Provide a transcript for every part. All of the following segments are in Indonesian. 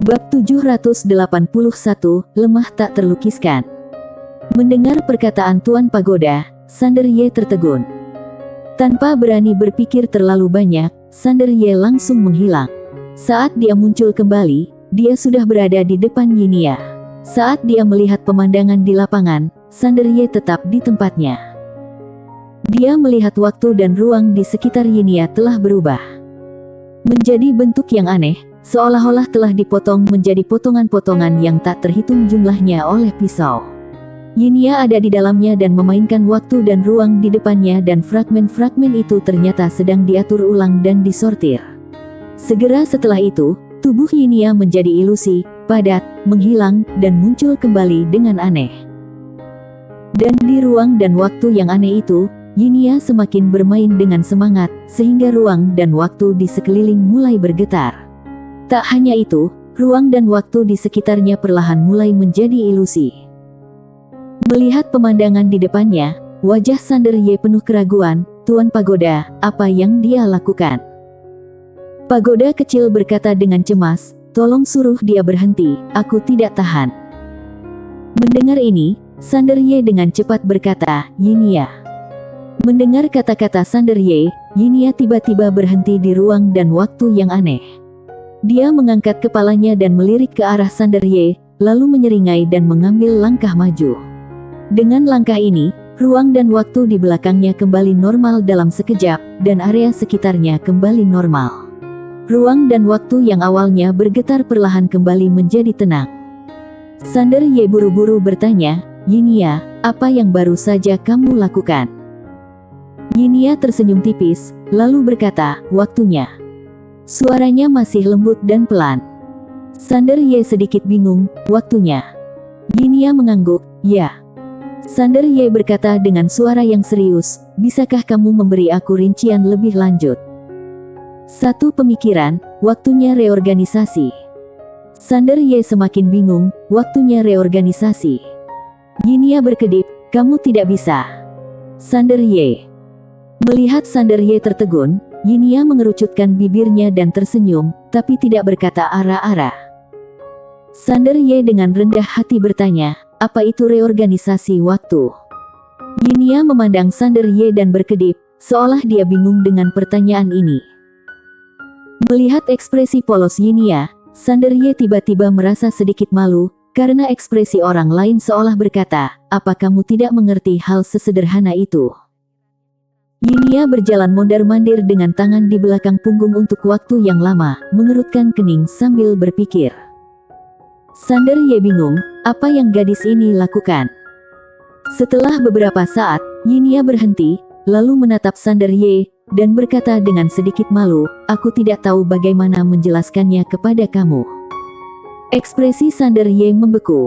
Bab 781, Lemah tak terlukiskan. Mendengar perkataan Tuan Pagoda, Sander Ye tertegun. Tanpa berani berpikir terlalu banyak, Sander Ye langsung menghilang. Saat dia muncul kembali, dia sudah berada di depan Yinia. Saat dia melihat pemandangan di lapangan, Sander Ye tetap di tempatnya. Dia melihat waktu dan ruang di sekitar Yinia telah berubah menjadi bentuk yang aneh, seolah-olah telah dipotong menjadi potongan-potongan yang tak terhitung jumlahnya oleh pisau. Yinia ada di dalamnya dan memainkan waktu dan ruang di depannya, dan fragmen-fragmen itu ternyata sedang diatur ulang dan disortir. Segera setelah itu, tubuh Yinia menjadi ilusi, padat, menghilang, dan muncul kembali dengan aneh. Dan di ruang dan waktu yang aneh itu, Yinia semakin bermain dengan semangat, sehingga ruang dan waktu di sekeliling mulai bergetar. Tak hanya itu, ruang dan waktu di sekitarnya perlahan mulai menjadi ilusi. Melihat pemandangan di depannya, wajah Sander Ye penuh keraguan. Tuan Pagoda, apa yang dia lakukan? Pagoda kecil berkata dengan cemas, tolong suruh dia berhenti, aku tidak tahan. Mendengar ini, Sander Ye dengan cepat berkata, Yinia. Mendengar kata-kata Sander Ye, Yinia tiba-tiba berhenti di ruang dan waktu yang aneh. Dia mengangkat kepalanya dan melirik ke arah Sander Ye, lalu menyeringai dan mengambil langkah maju. Dengan langkah ini, ruang dan waktu di belakangnya kembali normal dalam sekejap, dan area sekitarnya kembali normal. Ruang dan waktu yang awalnya bergetar perlahan kembali menjadi tenang. Sander Ye buru-buru bertanya, Yinia, apa yang baru saja kamu lakukan? Yinia tersenyum tipis, lalu berkata, waktunya. Suaranya masih lembut dan pelan. Sander Ye sedikit bingung, waktunya. Yinia mengangguk, ya. Sander Ye berkata dengan suara yang serius, bisakah kamu memberi aku rincian lebih lanjut? Satu pemikiran, waktunya reorganisasi. Sander Ye semakin bingung, waktunya reorganisasi. Yinia berkedip, kamu tidak bisa. Sander Ye. Melihat Sander Ye tertegun, Yinia mengerucutkan bibirnya dan tersenyum, tapi tidak berkata ara-ara. Sander Ye dengan rendah hati bertanya, apa itu reorganisasi waktu? Yinia memandang Sander Ye dan berkedip, seolah dia bingung dengan pertanyaan ini. Melihat ekspresi polos Yinia, Sander Ye tiba-tiba merasa sedikit malu, karena ekspresi orang lain seolah berkata, apa kamu tidak mengerti hal sesederhana itu? Yinia berjalan mondar-mandir dengan tangan di belakang punggung untuk waktu yang lama, mengerutkan kening sambil berpikir. Sander Ye bingung, apa yang gadis ini lakukan? Setelah beberapa saat, Yinia berhenti, lalu menatap Sander Ye, dan berkata dengan sedikit malu, aku tidak tahu bagaimana menjelaskannya kepada kamu. Ekspresi Sander Ye membeku.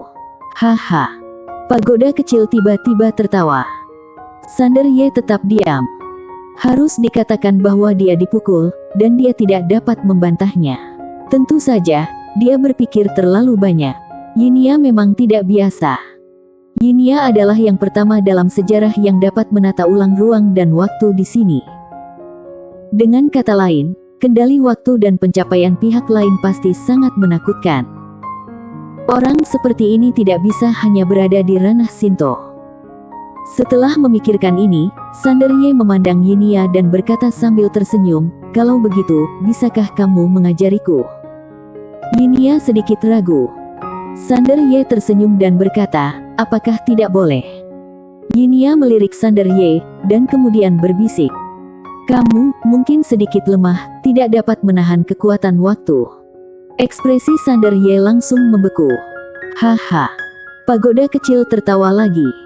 Haha. Pagoda kecil tiba-tiba tertawa. Sander Ye tetap diam. Harus dikatakan bahwa dia dipukul, dan dia tidak dapat membantahnya. Tentu saja, dia berpikir terlalu banyak. Yinia memang tidak biasa. Yinia adalah yang pertama dalam sejarah yang dapat menata ulang ruang dan waktu di sini. Dengan kata lain, kendali waktu dan pencapaian pihak lain pasti sangat menakutkan. Orang seperti ini tidak bisa hanya berada di ranah Shinto. Setelah memikirkan ini, Sander Ye memandang Yinia dan berkata sambil tersenyum, kalau begitu, bisakah kamu mengajariku? Yinia sedikit ragu. Sander Ye tersenyum dan berkata, apakah tidak boleh? Yinia melirik Sander Ye, dan kemudian berbisik. Kamu, mungkin sedikit lemah, tidak dapat menahan kekuatan waktu. Ekspresi Sander Ye langsung membeku. Haha. Pagoda kecil tertawa lagi.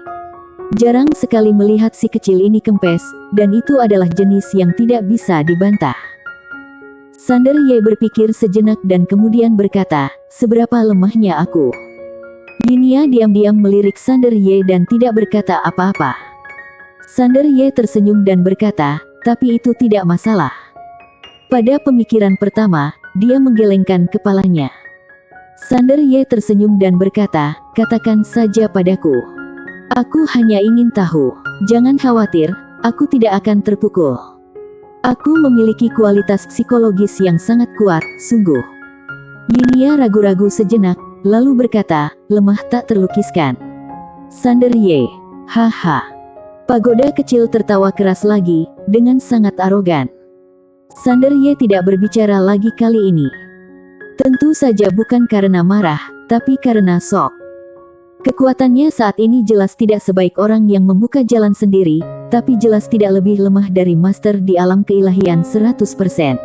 Jarang sekali melihat si kecil ini kempes, dan itu adalah jenis yang tidak bisa dibantah. Sander Ye berpikir sejenak dan kemudian berkata, seberapa lemahnya aku? Yinia diam-diam melirik Sander Ye dan tidak berkata apa-apa. Sander Ye tersenyum dan berkata, tapi itu tidak masalah. Pada pemikiran pertama, dia menggelengkan kepalanya. Sander Ye tersenyum dan berkata, katakan saja padaku. Aku hanya ingin tahu. Jangan khawatir, aku tidak akan terpukul. Aku memiliki kualitas psikologis yang sangat kuat, sungguh. Yinia ragu-ragu sejenak, lalu berkata, lemah tak terlukiskan. Sander Ye, haha. Pagoda kecil tertawa keras lagi, dengan sangat arogan. Sander Ye tidak berbicara lagi kali ini. Tentu saja bukan karena marah, tapi karena shock. Kekuatannya saat ini jelas tidak sebaik orang yang membuka jalan sendiri, tapi jelas tidak lebih lemah dari master di alam keilahian 100%.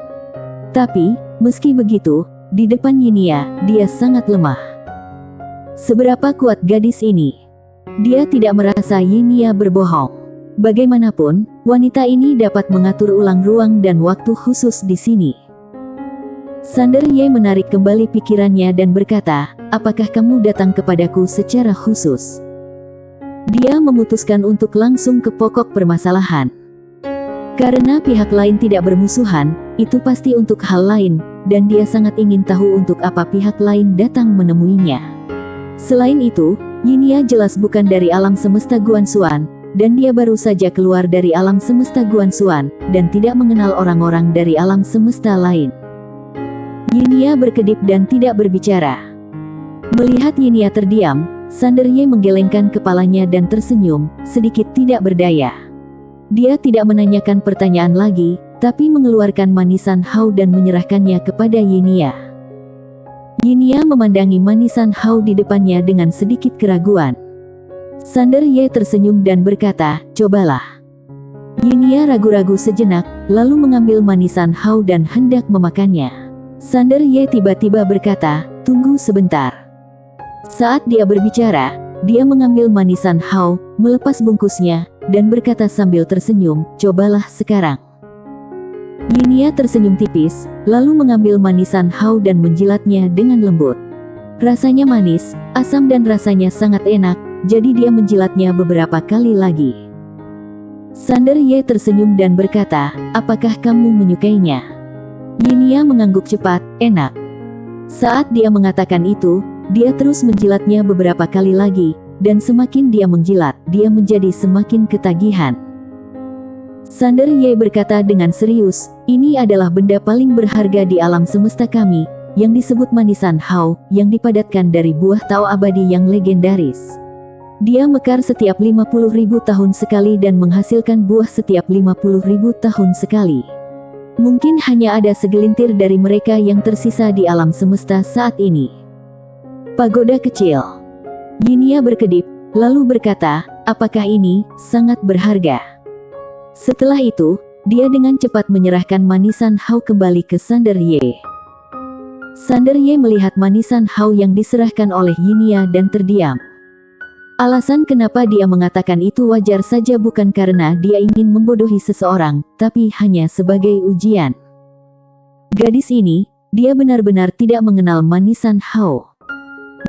Tapi, meski begitu, di depan Yinia, dia sangat lemah. Seberapa kuat gadis ini? Dia tidak merasa Yinia berbohong. Bagaimanapun, wanita ini dapat mengatur ulang ruang dan waktu khusus di sini. Sander Ye menarik kembali pikirannya dan berkata, apakah kamu datang kepadaku secara khusus? Dia memutuskan untuk langsung ke pokok permasalahan. Karena pihak lain tidak bermusuhan, itu pasti untuk hal lain, dan dia sangat ingin tahu untuk apa pihak lain datang menemuinya. Selain itu, Yinia jelas bukan dari alam semesta Guanxuan, dan dia baru saja keluar dari alam semesta Guanxuan, dan tidak mengenal orang-orang dari alam semesta lain. Yinia berkedip dan tidak berbicara. Melihat Yinia terdiam, Sander Ye menggelengkan kepalanya dan tersenyum, sedikit tidak berdaya. Dia tidak menanyakan pertanyaan lagi, tapi mengeluarkan manisan Hao dan menyerahkannya kepada Yinia. Yinia memandangi manisan Hao di depannya dengan sedikit keraguan. Sander Ye tersenyum dan berkata, cobalah. Yinia ragu-ragu sejenak, lalu mengambil manisan Hao dan hendak memakannya. Sander Ye tiba-tiba berkata, tunggu sebentar. Saat dia berbicara, dia mengambil manisan Hao, melepas bungkusnya, dan berkata sambil tersenyum, cobalah sekarang. Yinia tersenyum tipis, lalu mengambil manisan Hao dan menjilatnya dengan lembut. Rasanya manis, asam dan rasanya sangat enak, jadi dia menjilatnya beberapa kali lagi. Sander Ye tersenyum dan berkata, apakah kamu menyukainya? Yinia mengangguk cepat, enak. Saat dia mengatakan itu, dia terus menjilatnya beberapa kali lagi, dan semakin dia menjilat, dia menjadi semakin ketagihan. Sander Ye berkata dengan serius, ini adalah benda paling berharga di alam semesta kami, yang disebut manisan Hao, yang dipadatkan dari buah Tao abadi yang legendaris. Dia mekar setiap 50.000 tahun sekali dan menghasilkan buah setiap 50.000 tahun sekali. Mungkin hanya ada segelintir dari mereka yang tersisa di alam semesta saat ini. Pagoda kecil. Yinia berkedip, lalu berkata, apakah ini sangat berharga? Setelah itu, dia dengan cepat menyerahkan manisan Hao kembali ke Sander Ye. Sander Ye melihat manisan Hao yang diserahkan oleh Yinia dan terdiam. Alasan kenapa dia mengatakan itu wajar saja bukan karena dia ingin membodohi seseorang, tapi hanya sebagai ujian. Gadis ini, dia benar-benar tidak mengenal manisan Hao.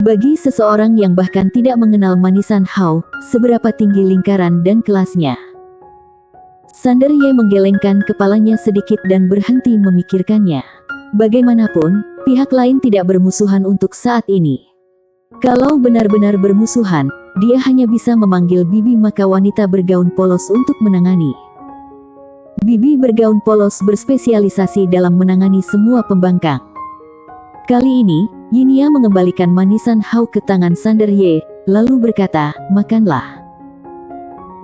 Bagi seseorang yang bahkan tidak mengenal manisan Hao, seberapa tinggi lingkaran dan kelasnya. Sander Ye menggelengkan kepalanya sedikit dan berhenti memikirkannya. Bagaimanapun, pihak lain tidak bermusuhan untuk saat ini. Kalau benar-benar bermusuhan, dia hanya bisa memanggil bibi maka wanita bergaun polos untuk menangani. Bibi bergaun polos berspesialisasi dalam menangani semua pembangkang. Kali ini, Yinia mengembalikan manisan Hao ke tangan Sander Ye, lalu berkata, makanlah.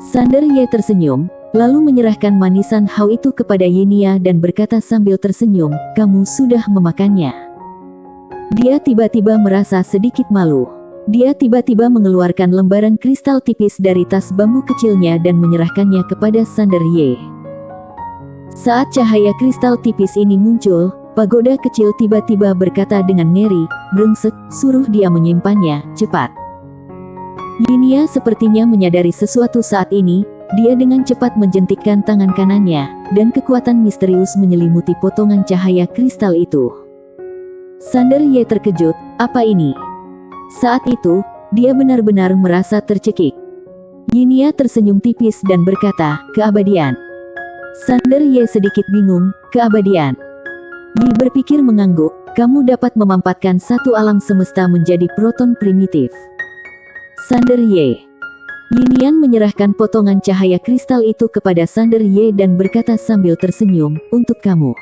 Sander Ye tersenyum, lalu menyerahkan manisan Hao itu kepada Yinia dan berkata sambil tersenyum, kamu sudah memakannya. Dia tiba-tiba merasa sedikit malu. Dia tiba-tiba mengeluarkan lembaran kristal tipis dari tas bambu kecilnya dan menyerahkannya kepada Sander Ye. Saat cahaya kristal tipis ini muncul, pagoda kecil tiba-tiba berkata dengan ngeri, brengsek, suruh dia menyimpannya, cepat. Yinia sepertinya menyadari sesuatu saat ini, dia dengan cepat menjentikkan tangan kanannya, dan kekuatan misterius menyelimuti potongan cahaya kristal itu. Sander Ye terkejut, apa ini? Saat itu, dia benar-benar merasa tercekik. Yinia tersenyum tipis dan berkata, keabadian. Sander Ye sedikit bingung, keabadian. Yi berpikir mengangguk, kamu dapat memampatkan satu alam semesta menjadi proton primitif. Sander Ye. Yinian menyerahkan potongan cahaya kristal itu kepada Sander Ye dan berkata sambil tersenyum, untuk kamu.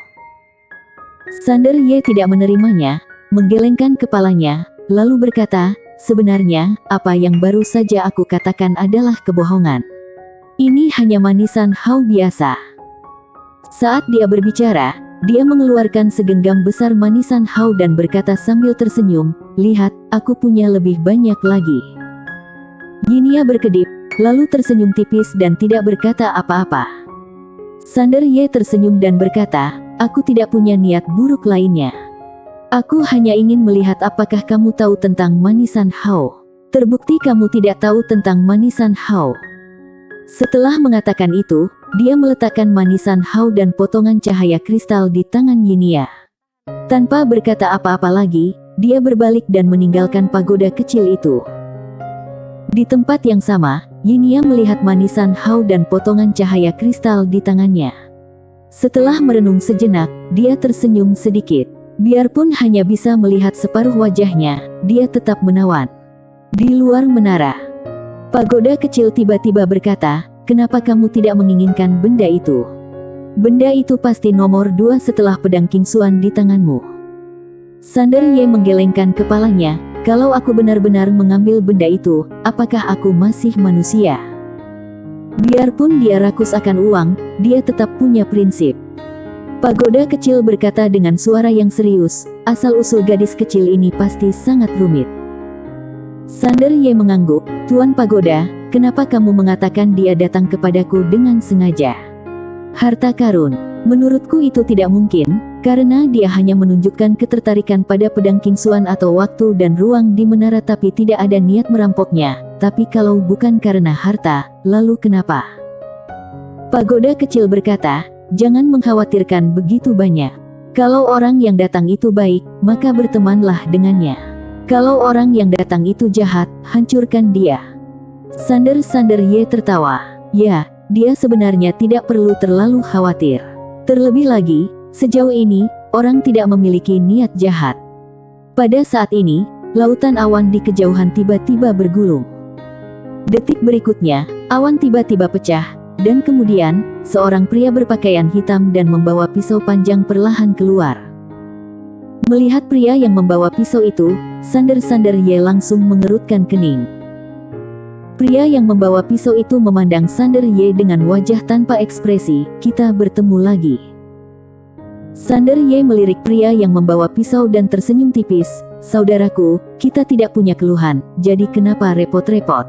Sander Ye tidak menerimanya, menggelengkan kepalanya, lalu berkata, sebenarnya, apa yang baru saja aku katakan adalah kebohongan. Ini hanya manisan hau biasa. Saat dia berbicara, dia mengeluarkan segenggam besar manisan hau dan berkata sambil tersenyum, lihat, aku punya lebih banyak lagi. Yinia berkedip, lalu tersenyum tipis dan tidak berkata apa-apa. Sander Ye tersenyum dan berkata, aku tidak punya niat buruk lainnya. Aku hanya ingin melihat apakah kamu tahu tentang manisan hau. Terbukti kamu tidak tahu tentang manisan hau. Setelah mengatakan itu, dia meletakkan manisan hau dan potongan cahaya kristal di tangan Yinia. Tanpa berkata apa-apa lagi, dia berbalik dan meninggalkan pagoda kecil itu. Di tempat yang sama, Yinia melihat manisan hau dan potongan cahaya kristal di tangannya. Setelah merenung sejenak, dia tersenyum sedikit. Biarpun hanya bisa melihat separuh wajahnya, dia tetap menawan. Di luar menara, pagoda kecil tiba-tiba berkata, kenapa kamu tidak menginginkan benda itu? Benda itu pasti nomor 2 setelah pedang King Xuan di tanganmu. Sander Ye menggelengkan kepalanya, kalau aku benar-benar mengambil benda itu, apakah aku masih manusia? Biarpun dia rakus akan uang, dia tetap punya prinsip. Pagoda kecil berkata dengan suara yang serius, asal-usul gadis kecil ini pasti sangat rumit. Sander Ye mengangguk, Tuan Pagoda, kenapa kamu mengatakan dia datang kepadaku dengan sengaja? Harta karun, menurutku itu tidak mungkin, karena dia hanya menunjukkan ketertarikan pada pedang King Xuan atau waktu dan ruang di menara tapi tidak ada niat merampoknya. Tapi kalau bukan karena harta, lalu kenapa? Pagoda kecil berkata, jangan mengkhawatirkan begitu banyak. Kalau orang yang datang itu baik, maka bertemanlah dengannya. Kalau orang yang datang itu jahat, hancurkan dia. Sander Ye tertawa. Ya, dia sebenarnya tidak perlu terlalu khawatir. Terlebih lagi, sejauh ini, orang tidak memiliki niat jahat. Pada saat ini, lautan awan di kejauhan tiba-tiba bergulung. Detik berikutnya, awan tiba-tiba pecah, dan kemudian, seorang pria berpakaian hitam dan membawa pisau panjang perlahan keluar. Melihat pria yang membawa pisau itu, Sander Ye langsung mengerutkan kening. Pria yang membawa pisau itu memandang Sander Ye dengan wajah tanpa ekspresi, kita bertemu lagi. Sander Ye melirik pria yang membawa pisau dan tersenyum tipis, saudaraku, kita tidak punya keluhan, jadi kenapa repot-repot?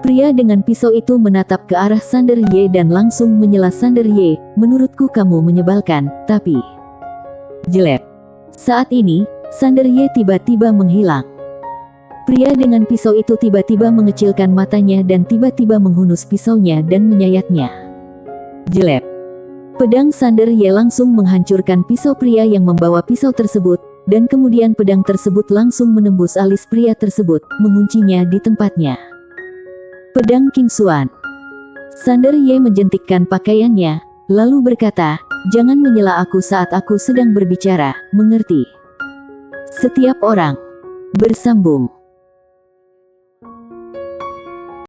Pria dengan pisau itu menatap ke arah Sander Ye dan langsung menyela Sander Ye, menurutku kamu menyebalkan, tapi jelek. Saat ini, Sander Ye tiba-tiba menghilang. Pria dengan pisau itu tiba-tiba mengecilkan matanya dan tiba-tiba menghunus pisaunya dan menyayatnya. Jelek. Pedang Sander Ye langsung menghancurkan pisau pria yang membawa pisau tersebut, dan kemudian pedang tersebut langsung menembus alis pria tersebut, menguncinya di tempatnya. Pedang King Xuan. Sander Ye menjentikkan pakaiannya, lalu berkata, jangan menyela aku saat aku sedang berbicara, mengerti? Setiap orang bersambung.